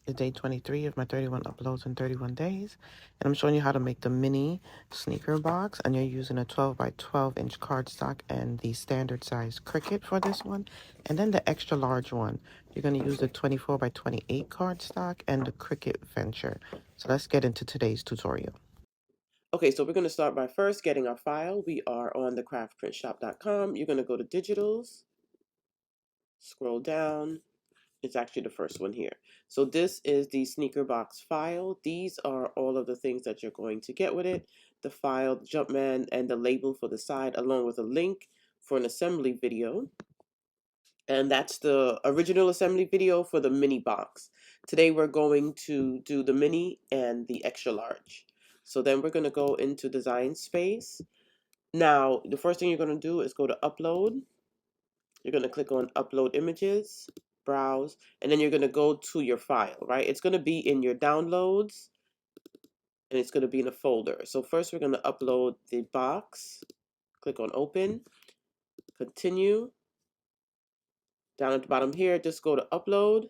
It's day 23 of my 31 uploads in 31 days. And I'm showing you how to make the mini sneaker box. And you're using a 12 by 12 inch cardstock and the standard size Cricut for this one. And then the extra large one. You're going to use the 24 by 28 cardstock and the Cricut Venture. So let's get into today's tutorial. Okay, so we're going to start by first getting our file. We are on the craftprintshop.com. You're going to go to digitals, scroll down. It's actually the first one here. So this is the sneaker box file. These are all of the things that you're going to get with it. The file, the Jumpman, and the label for the side, along with a link for an assembly video. And that's the original assembly video for the mini box. Today we're going to do the mini and the extra large. So then we're going to go into design space. Now, the first thing you're going to do is go to upload. You're going to click on upload images, browse, and then you're going to go to your file, right? It's going to be in your downloads and it's going to be in a folder. So first we're going to upload the box. Click on open, continue. Down at the bottom here, just go to upload.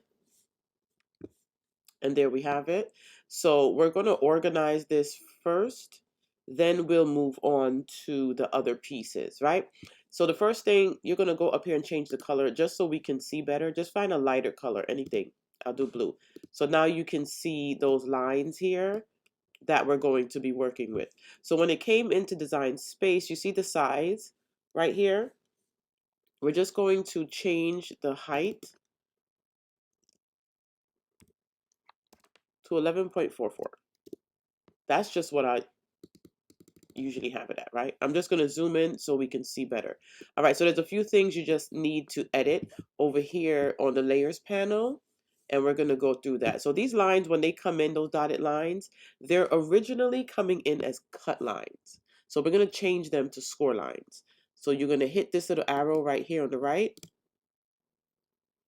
And there we have it. So we're going to organize this first, then we'll move on to the other pieces, right? So the first thing, you're going to go up here and change the color just so we can see better. Just find a lighter color, anything. I'll do blue. So now you can see those lines here that we're going to be working with. So when it came into design space, you see the size right here. We're just going to change the height to 11.44. That's just what I usually have it at, right? I'm just going to zoom in so we can see better. All right, so there's a few things you just need to edit over here on the layers panel, and we're going to go through that. So these lines, when they come in, those dotted lines, they're originally coming in as cut lines. So we're going to change them to score lines. So you're going to hit this little arrow right here on the right.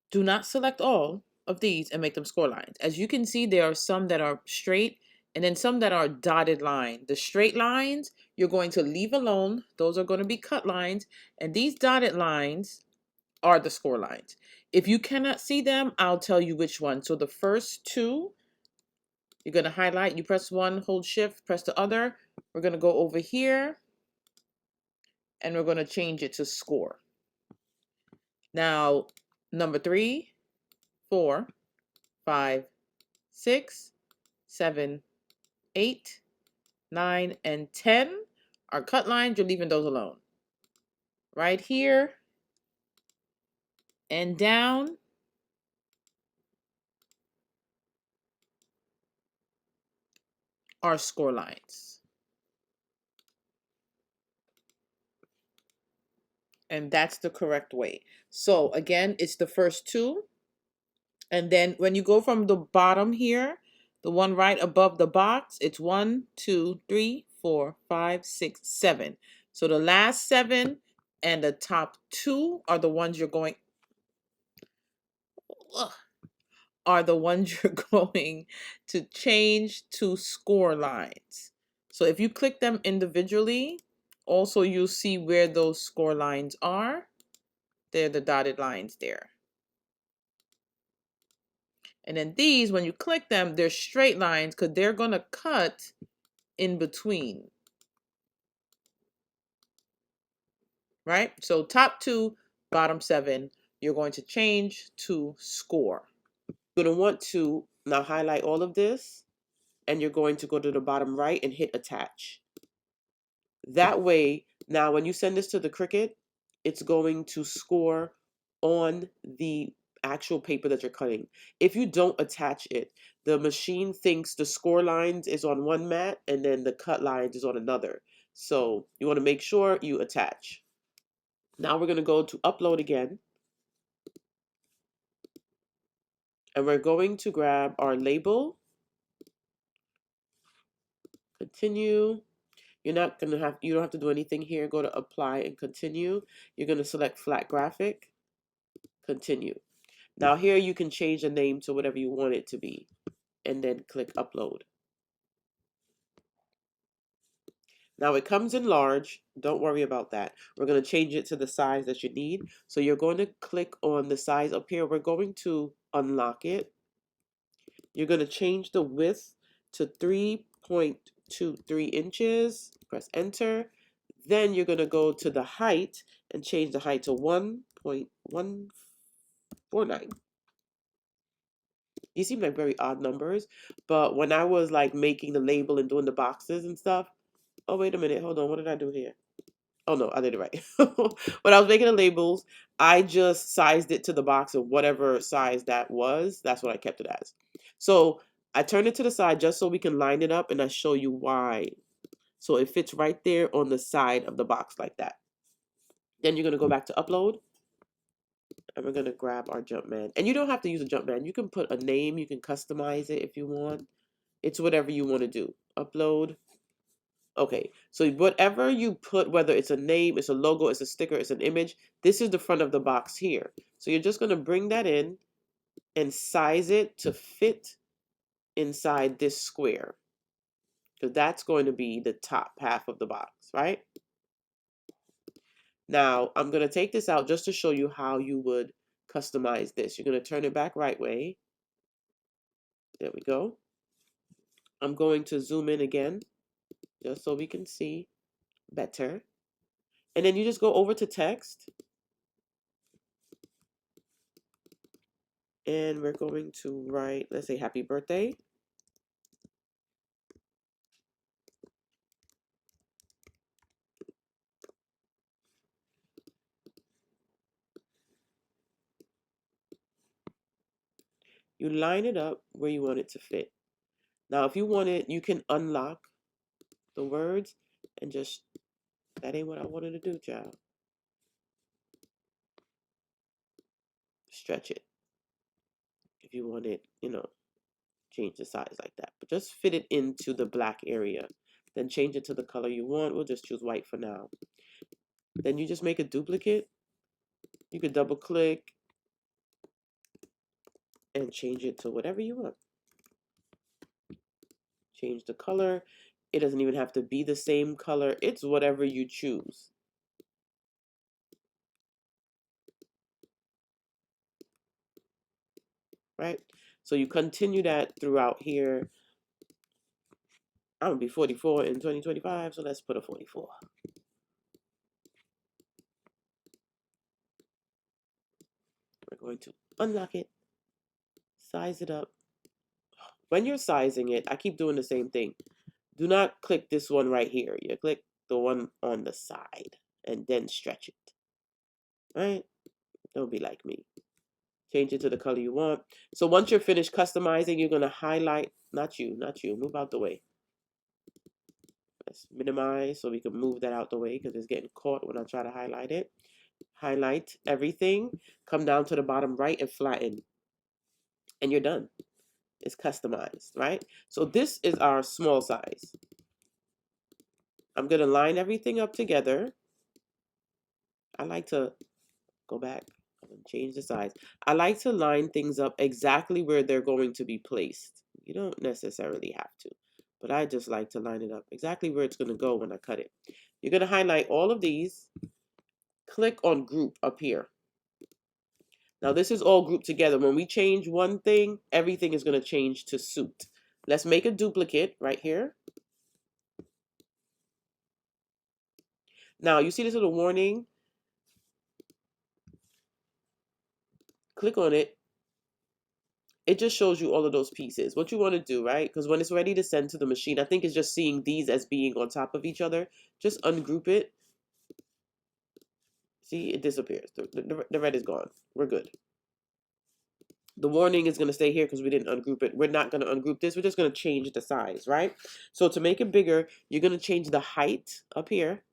Do not select all of these and make them score lines. As you can see, there are some that are straight and then some that are dotted line. The straight lines, you're going to leave alone. Those are going to be cut lines. And these dotted lines are the score lines. If you cannot see them, I'll tell you which one. So the first two, you're going to highlight. You press one, hold shift, press the other. We're going to go over here and we're going to change it to score. Now, number 3, 4, 5, 6, 7, 8, 9, and 10 are cut lines. You're leaving those alone. Right here and down are score lines. And that's the correct way. So again, it's the first two. And then when you go from the bottom here, the one right above the box, it's 1, 2, 3, 4, 5, 6, 7. So the last 7 and the top 2 are the ones you're going, are the ones you're going to change to score lines. So if you click them individually, also you'll see where those score lines are. They're the dotted lines there. And then these, when you click them, they're straight lines because they're going to cut in between. Right? So top 2, bottom 7, you're going to change to score. You're going to want to now highlight all of this, and you're going to go to the bottom right and hit attach. That way, now when you send this to the Cricut, it's going to score on the actual paper that you're cutting. If you don't attach it, the machine thinks the score lines is on one mat and then the cut lines is on another. So you want to make sure you attach. Now we're going to go to upload again. And we're going to grab our label. Continue. You don't have to do anything here. Go to apply and continue. You're going to select flat graphic. Continue. Now here you can change the name to whatever you want it to be and then click upload. Now it comes in large. Don't worry about that. We're going to change it to the size that you need. So you're going to click on the size up here. We're going to unlock it. You're going to change the width to 3.23 inches. Press enter. Then you're going to go to the height and change the height to 1.149. These seem like very odd numbers, but when I was like making the label and doing the boxes and stuff, oh, wait a minute, hold on, what did I do here? Oh no, I did it right. When I was making the labels, I just sized it to the box of whatever size that was. That's what I kept it as. So I turned it to the side just so we can line it up, and I show you why. So it fits right there on the side of the box like that. Then you're going to go back to upload, and we're going to grab our Jumpman. And you don't have to use a Jumpman. You can put a name. You can customize it if you want. It's whatever you want to do. Upload. Okay, so whatever you put, whether it's a name, it's a logo, it's a sticker, it's an image, this is the front of the box here. So you're just going to bring that in and size it to fit inside this square. Because that's going to be the top half of the box, right? Now, I'm going to take this out just to show you how you would customize this. You're going to turn it back right way. There we go. I'm going to zoom in again, just so we can see better. And then you just go over to text. And we're going to write, let's say, happy birthday. You line it up where you want it to fit. Now, if you want it, you can unlock the words and just, that ain't what I wanted to do, child. Stretch it. If you want it, change the size like that. But just fit it into the black area. Then change it to the color you want. We'll just choose white for now. Then you just make a duplicate. You could double click and change it to whatever you want. Change the color. It doesn't even have to be the same color. It's whatever you choose. Right? So you continue that throughout here. I'm going to be 44 in 2025, so let's put a 44. We're going to unlock it, size it up. When you're sizing it, I keep doing the same thing. Do not click this one right here. You click the one on the side and then stretch it. Right? Don't be like me. Change it to the color you want. So once you're finished customizing, you're going to highlight, not you, move out the way. Let's minimize so we can move that out the way because it's getting caught when I try to highlight it. Highlight everything, come down to the bottom right and flatten. And you're done. It's customized, right? So this is our small size. I'm going to line everything up together. I like to go back and change the size. I like to line things up exactly where they're going to be placed. You don't necessarily have to, but I just like to line it up exactly where it's going to go when I cut it. You're going to highlight all of these. Click on group up here. Now this is all grouped together. When we change one thing, everything is going to change to suit. Let's make a duplicate right here. Now you see this little warning? Click on it. It just shows you all of those pieces. What you want to do, right? Because when it's ready to send to the machine, I think it's just seeing these as being on top of each other. Just ungroup it. See, it disappears. The red is gone. We're good. The warning is going to stay here because we didn't ungroup it. We're not going to ungroup this. We're just going to change the size, right? So to make it bigger, you're going to change the height up here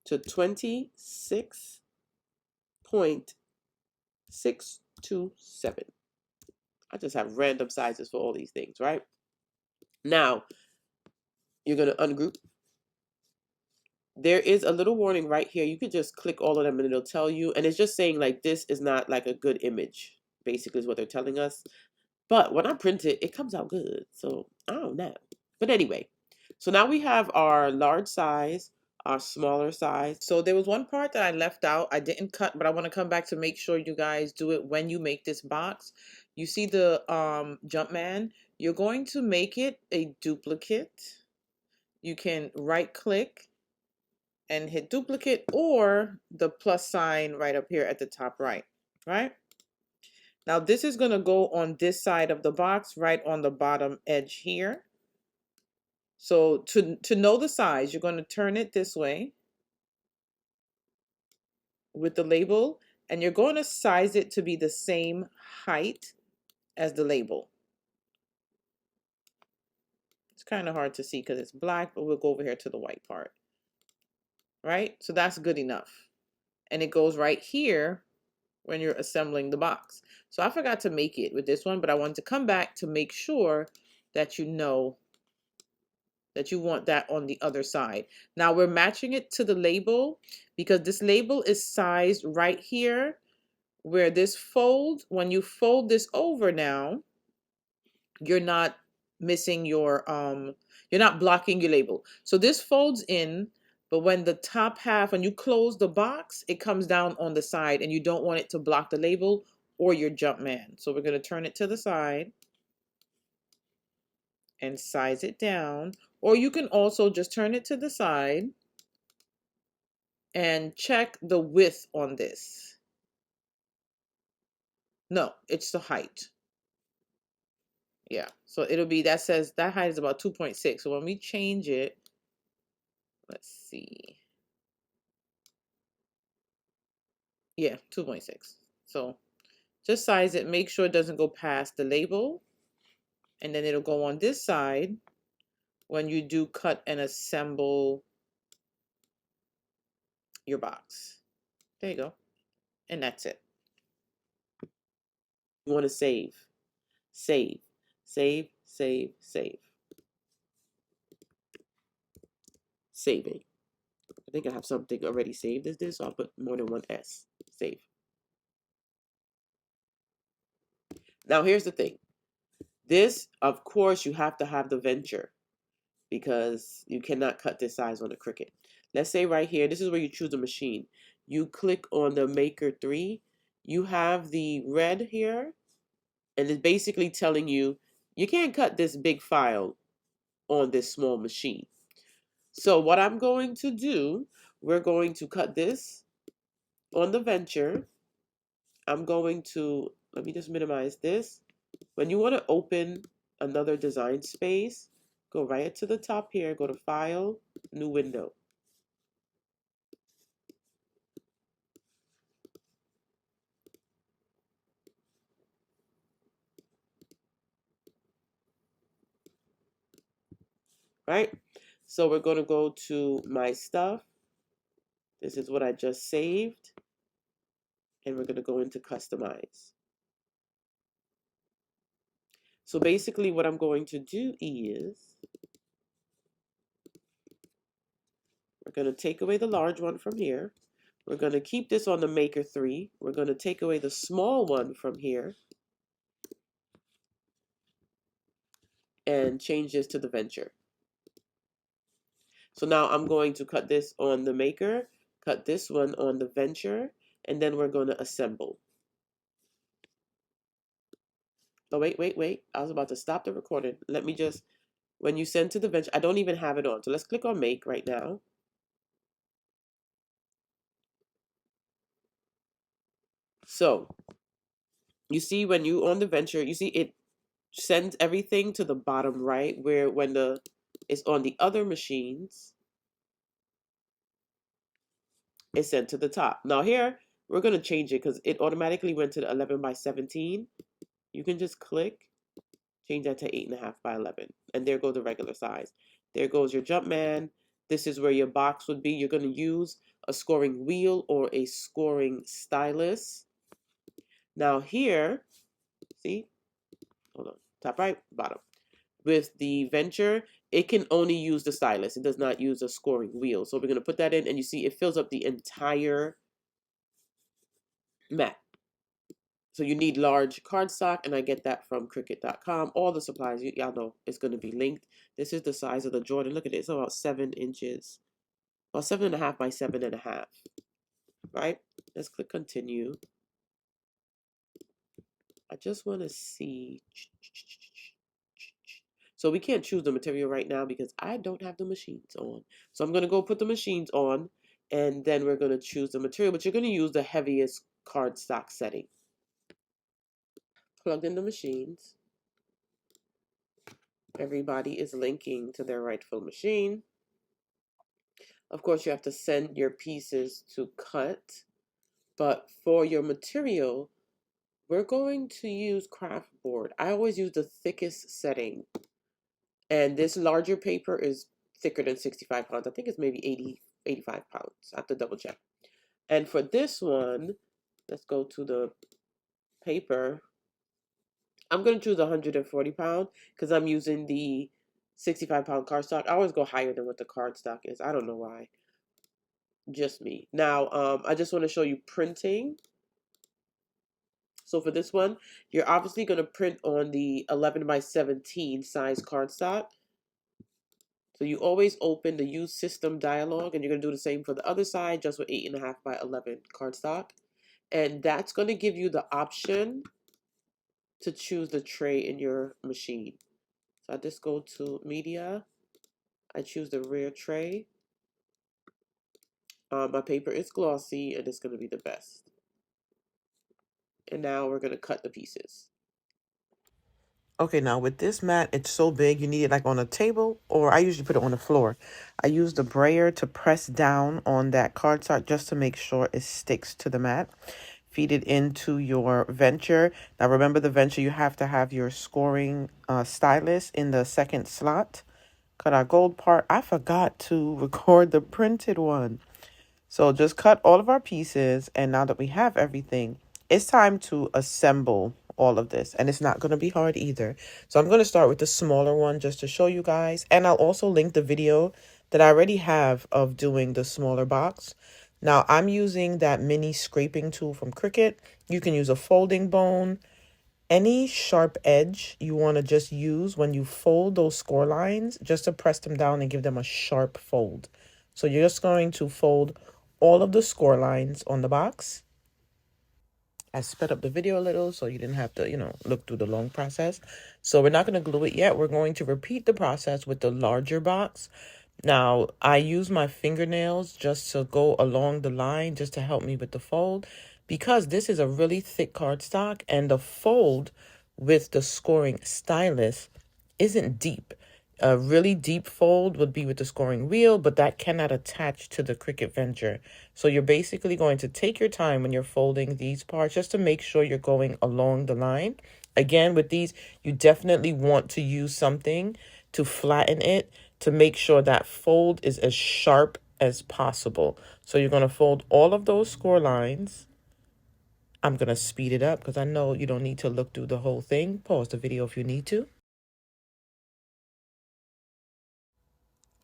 to 26.627. I just have random sizes for all these things, right? Now, you're going to ungroup. There is a little warning right here. You could just click all of them and it'll tell you. And it's just saying like this is not like a good image, basically is what they're telling us. But when I print it, it comes out good. So I don't know. But anyway, so now we have our large size, our smaller size. So there was one part that I left out. I didn't cut, but I want to come back to make sure you guys do it when you make this box. You see the Jumpman? You're going to make it a duplicate. You can right click and hit duplicate or the plus sign right up here at the top right, right? Now this is going to go on this side of the box, right on the bottom edge here. So to know the size, you're going to turn it this way with the label, and you're going to size it to be the same height as the label. It's kind of hard to see because it's black, but we'll go over here to the white part. Right? So that's good enough. And it goes right here when you're assembling the box. So I forgot to make it with this one, but I wanted to come back to make sure that you know that you want that on the other side. Now we're matching it to the label because this label is sized right here where this fold, when you fold this over now, you're not missing your, you're not blocking your label. So this folds in, but when the top half, when you close the box, it comes down on the side and you don't want it to block the label or your Jumpman. So we're going to turn it to the side and size it down. Or you can also just turn it to the side and check the width on this. No, it's the height. Yeah, so it'll be, that says that height is about 2.6. So when we change it, let's see. Yeah, 2.6. So just size it, make sure it doesn't go past the label. And then it'll go on this side when you do cut and assemble your box. There you go. And that's it. You want to save, save, save, save, save. Saving. I think I have something already saved as this, so I'll put more than one S. Save. Now here's the thing. This, of course, you have to have the Venture because you cannot cut this size on a Cricut. Let's say right here, this is where you choose a machine. You click on the Maker 3. You have the red here, and it's basically telling you, you can't cut this big file on this small machine. So what I'm going to do, we're going to cut this on the Venture. I'm going to, let me just minimize this. When you want to open another design space, go right to the top here, go to File, New Window. Right? So we're going to go to My Stuff. This is what I just saved. And we're going to go into Customize. So basically what I'm going to do is, we're going to take away the large one from here. We're going to keep this on the Maker 3. We're going to take away the small one from here and change this to the Venture. So now I'm going to cut this on the Maker, cut this one on the Venture, and then we're going to assemble. Oh, wait. I was about to stop the recording. Let me just, when you send to the Venture, I don't even have it on. So let's click on Make right now. So you see when you on the Venture, you see it sends everything to the bottom right, where when the it's on the other machines, it's sent to the top. Now here, we're going to change it because it automatically went to the 11 by 17. You can just click, change that to 8.5 by 11. And there goes the regular size. There goes your Jumpman. This is where your box would be. You're going to use a scoring wheel or a scoring stylus. Now here, see, hold on, top right, bottom. With the Venture, it can only use the stylus. It does not use a scoring wheel. So we're going to put that in, and you see it fills up the entire mat. So you need large cardstock, and I get that from Cricut.com. All the supplies, y'all know, it's going to be linked. This is the size of the Jordan. Look at it. It's about 7 inches Well, 7.5 by 7.5, right? Let's click continue. I just want to see. So we can't choose the material right now because I don't have the machines on. So I'm going to go put the machines on, and then we're going to choose the material, but you're going to use the heaviest cardstock setting. Plugged in the machines. Everybody is linking to their rightful machine. Of course, you have to send your pieces to cut, but for your material, we're going to use craft board. I always use the thickest setting, and this larger paper is thicker than 65 pounds. I think it's maybe 80, 85 pounds. I have to double check. And for this one, let's go to the paper. I'm going to choose 140 pound because I'm using the 65-pound cardstock. I always go higher than what the cardstock is. I don't know why. Just me. Now, I just want to show you printing. So for this one, you're obviously going to print on the 11 by 17 size cardstock. So you always open the use system dialog, and you're going to do the same for the other side, just with 8.5 by 11 cardstock. And that's going to give you the option to choose the tray in your machine. So I just go to media. I choose the rear tray. My paper is glossy, and it's going to be the best. And now we're going to cut the pieces. Okay, now with this mat, it's so big, you need it like on a table, or I usually put it on the floor. I use the brayer to press down on that cardstock just to make sure it sticks to the mat. Feed it into your Venture. Now remember the Venture, you have to have your scoring stylus in the second slot. Cut our gold part. I forgot to record the printed one. So just cut all of our pieces, and now that we have everything, it's time to assemble all of this, and it's not going to be hard either. So I'm going to start with the smaller one just to show you guys, and I'll also link the video that I already have of doing the smaller box. Now I'm using that mini scraping tool from Cricut. You can use a folding bone. Any sharp edge you want to just use when you fold those score lines, just to press them down and give them a sharp fold. So you're just going to fold all of the score lines on the box. I sped up the video a little so you didn't have to, look through the long process. So we're not going to glue it yet. We're going to repeat the process with the larger box. Now, I use my fingernails just to go along the line, just to help me with the fold, because this is a really thick cardstock, and the fold with the scoring stylus isn't deep. A really deep fold would be with the scoring wheel, but that cannot attach to the Cricut Venture. So you're basically going to take your time when you're folding these parts just to make sure you're going along the line. Again, with these, you definitely want to use something to flatten it to make sure that fold is as sharp as possible. So you're going to fold all of those score lines. I'm going to speed it up because I know you don't need to look through the whole thing. Pause the video if you need to.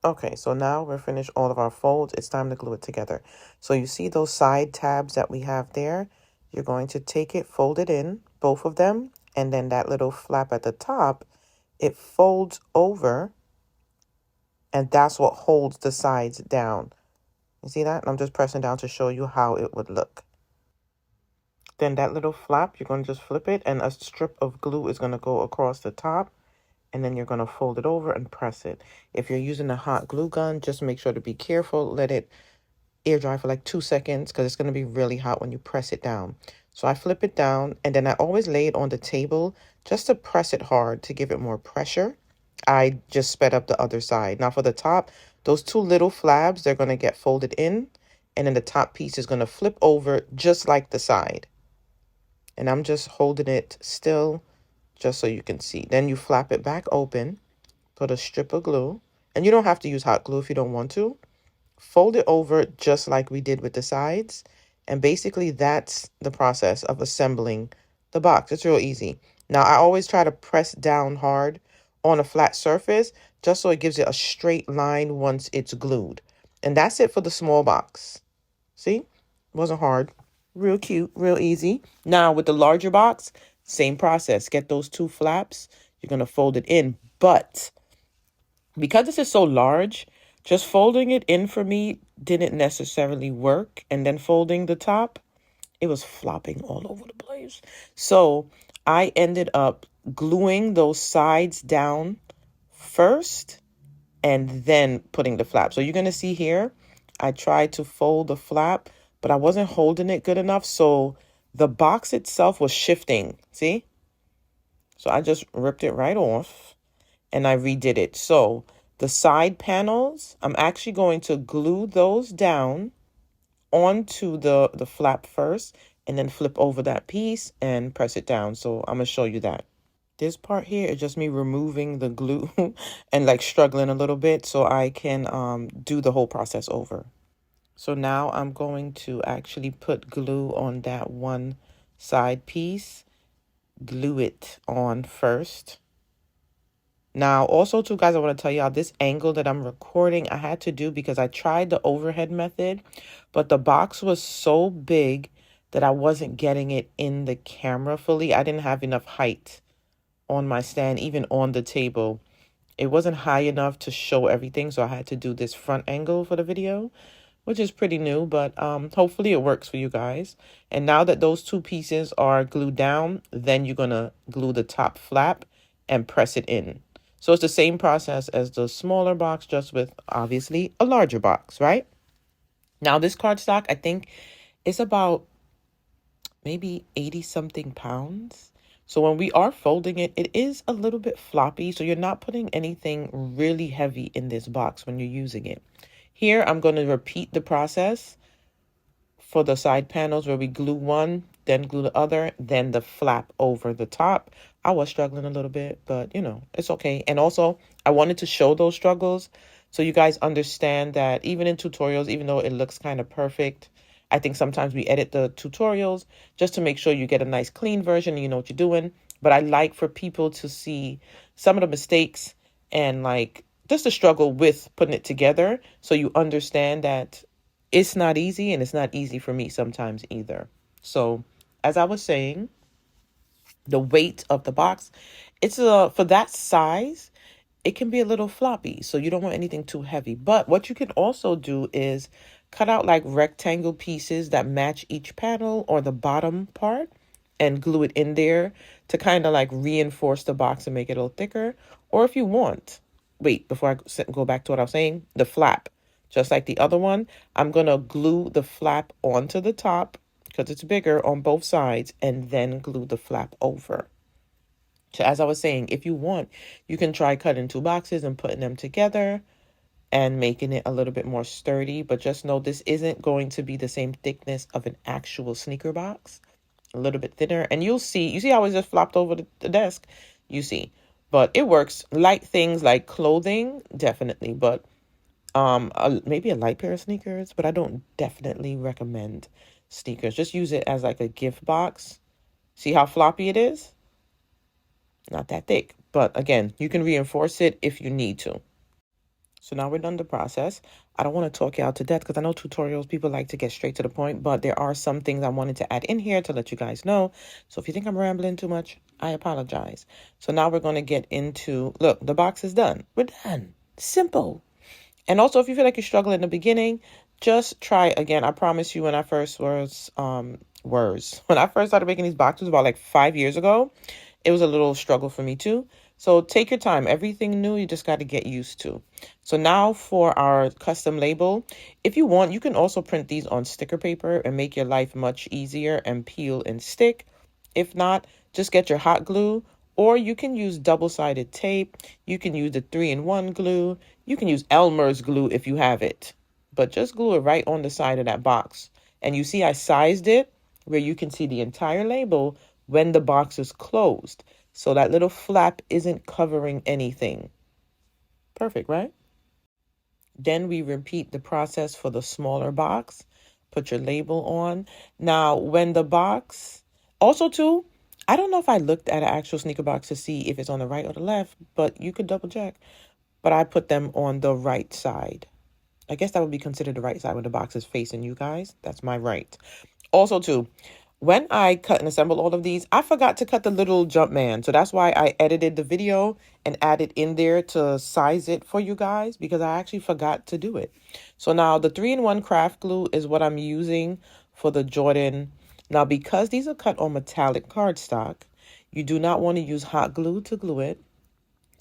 Okay, so now we're finished all of our folds. It's time to glue it together. So you see those side tabs that we have there? You're going to take it, fold it in, both of them, and then that little flap at the top, it folds over, and that's what holds the sides down. You see that? I'm just pressing down to show you how it would look. Then that little flap, you're going to just flip it, and a strip of glue is going to go across the top. And then you're going to fold it over and press it. If you're using a hot glue gun, just make sure to be careful. Let it air dry for like 2 seconds because it's going to be really hot when you press it down. So I flip it down, and then I always lay it on the table just to press it hard to give it more pressure. I just sped up the other side. Now for the top, those two little flabs, they're going to get folded in, and then the top piece is going to flip over just like the side. And I'm just holding it still just so you can see. Then you flap it back open, put a strip of glue, and you don't have to use hot glue if you don't want to. Fold it over just like we did with the sides, and basically that's the process of assembling the box. It's real easy. Now I always try to press down hard on a flat surface just so it gives it a straight line once it's glued. And that's it for the small box. See? Wasn't hard. Real cute, real easy. Now with the larger box, same process. Get those two flaps. You're going to fold it in. But because this is so large, Just folding it in for me didn't necessarily work. And then folding the top, it was flopping all over the place. So I ended up gluing those sides down first and then putting the flap. So you're going to see here, I tried to fold the flap, but I wasn't holding it good enough. So the box itself was shifting. See? So I just ripped it right off and I redid it. So the side panels, I'm actually going to glue those down onto the flap first and then flip over that piece and press it down. So I'm going to show you that. This part here is just me removing the glue and like struggling a little bit so I can do the whole process over. So now I'm going to actually put glue on that one side piece, glue it on first. Now, also too, guys, I want to tell y'all this angle that I'm recording, I had to do because I tried the overhead method, but the box was so big that I wasn't getting it in the camera fully. I didn't have enough height on my stand, even on the table. It wasn't high enough to show everything, so I had to do this front angle for the video, which is pretty new, but hopefully it works for you guys. And now that those two pieces are glued down, then you're gonna glue the top flap and press it in. So it's the same process as the smaller box, just with obviously a larger box, right? Now this cardstock, I think it's about maybe 80 something pounds. So when we are folding it, it is a little bit floppy. So you're not putting anything really heavy in this box when you're using it. Here, I'm going to repeat the process for the side panels where we glue one, then glue the other, then the flap over the top. I was struggling a little bit, but you know, it's okay. And also, I wanted to show those struggles so you guys understand that even in tutorials, even though it looks kind of perfect, I think sometimes we edit the tutorials just to make sure you get a nice clean version and you know what you're doing. But I like for people to see some of the mistakes and like just the struggle with putting it together so you understand that it's not easy, and it's not easy for me sometimes either. So as I was saying, the weight of the box, it's for that size, it can be a little floppy, so you don't want anything too heavy. But what you can also do is cut out like rectangle pieces that match each panel or the bottom part and glue it in there to kind of like reinforce the box and make it a little thicker. Or if you want, wait, before I go back to what I was saying, the flap, just like the other one, I'm going to glue the flap onto the top because it's bigger on both sides and then glue the flap over. So as I was saying, if you want, you can try cutting two boxes and putting them together and making it a little bit more sturdy. But just know this isn't going to be the same thickness of an actual sneaker box. A little bit thinner. And you see how it just flopped over the desk? You see. But it works. Light things like clothing, definitely. But maybe a light pair of sneakers. But I don't definitely recommend sneakers. Just use it as like a gift box. See how floppy it is? Not that thick, but again, you can reinforce it if you need to. So now we're done the process. I don't want to talk you out to death because I know tutorials, people like to get straight to the point, but there are some things I wanted to add in here to let you guys know. So if you think I'm rambling too much, I apologize. So now we're going to get into, look, the box is done. We're done. Simple. And also, if you feel like you're struggling in the beginning, just try again. I promise you, when I first when I first started making these boxes about like 5 years ago, it was a little struggle for me too. So take your time. Everything new, you just got to get used to. So now for our custom label, if you want, you can also print these on sticker paper and make your life much easier and peel and stick. If not, just get your hot glue, or you can use double-sided tape. You can use the 3-in-1 glue. You can use Elmer's glue if you have it, but just glue it right on the side of that box. And you see I sized it where you can see the entire label when the box is closed. So that little flap isn't covering anything. Perfect, right? Then we repeat the process for the smaller box. Put your label on. Now, when the box, also too, I don't know if I looked at an actual sneaker box to see if it's on the right or the left, but you could double check. But I put them on the right side. I guess that would be considered the right side when the box is facing you guys. That's my right. Also too, when I cut and assemble all of these, I forgot to cut the little Jumpman. So that's why I edited the video and added in there to size it for you guys, because I actually forgot to do it. So now the 3-in-1 craft glue is what I'm using for the Jordan. Now, because these are cut on metallic cardstock, you do not want to use hot glue to glue it.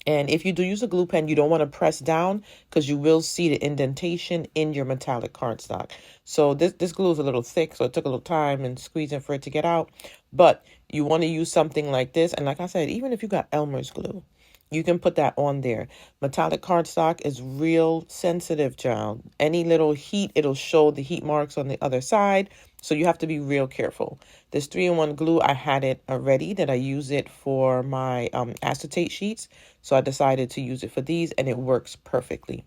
And if you do use a glue pen, you don't want to press down because you will see the indentation in your metallic cardstock. So this glue is a little thick, so it took a little time and squeezing for it to get out. But you want to use something like this. And like I said, even if you got Elmer's glue, you can put that on there. Metallic cardstock is real sensitive, child. Any little heat, it'll show the heat marks on the other side. So you have to be real careful. This 3-in-1 glue, I had it already that I use it for my acetate sheets. So I decided to use it for these, and it works perfectly.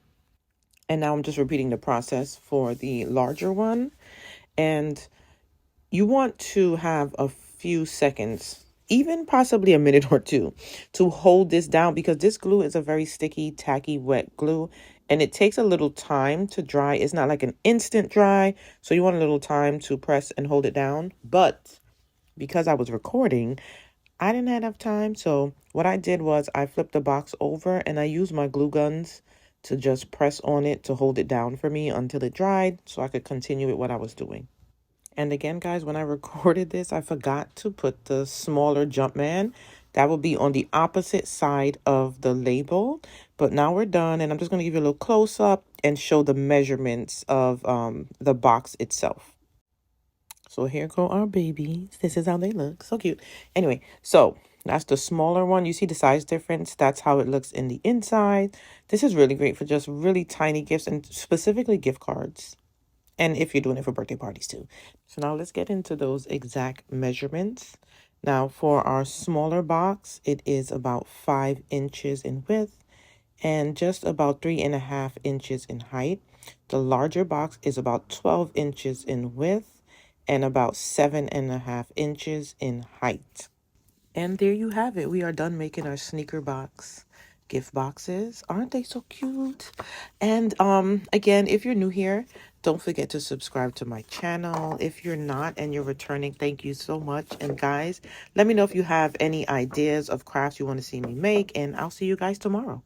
And now I'm just repeating the process for the larger one. And you want to have a few seconds, even possibly a minute or two, to hold this down, because this glue is a very sticky, tacky, wet glue, and it takes a little time to dry. It's not like an instant dry, so you want a little time to press and hold it down. But because I was recording, I didn't have enough time, so what I did was I flipped the box over and I used my glue guns to just press on it to hold it down for me until it dried so I could continue with what I was doing. And again, guys, when I recorded this, I forgot to put the smaller Jumpman. That will be on the opposite side of the label. But now we're done, and I'm just going to give you a little close-up and show the measurements of the box itself. So here go our babies. This is how they look. So cute. Anyway, so that's the smaller one. You see the size difference? That's how it looks in the inside. This is really great for just really tiny gifts, and specifically gift cards. And if you're doing it for birthday parties too. So now let's get into those exact measurements. Now for our smaller box, it is about 5 inches in width and just about 3.5 inches in height. The larger box is about 12 inches in width and about 7.5 inches in height. And there you have it. We are done making our sneaker box gift boxes. Aren't they so cute? And again, if you're new here, don't forget to subscribe to my channel. If you're not and you're returning, thank you so much. And guys, let me know if you have any ideas of crafts you want to see me make, and I'll see you guys tomorrow.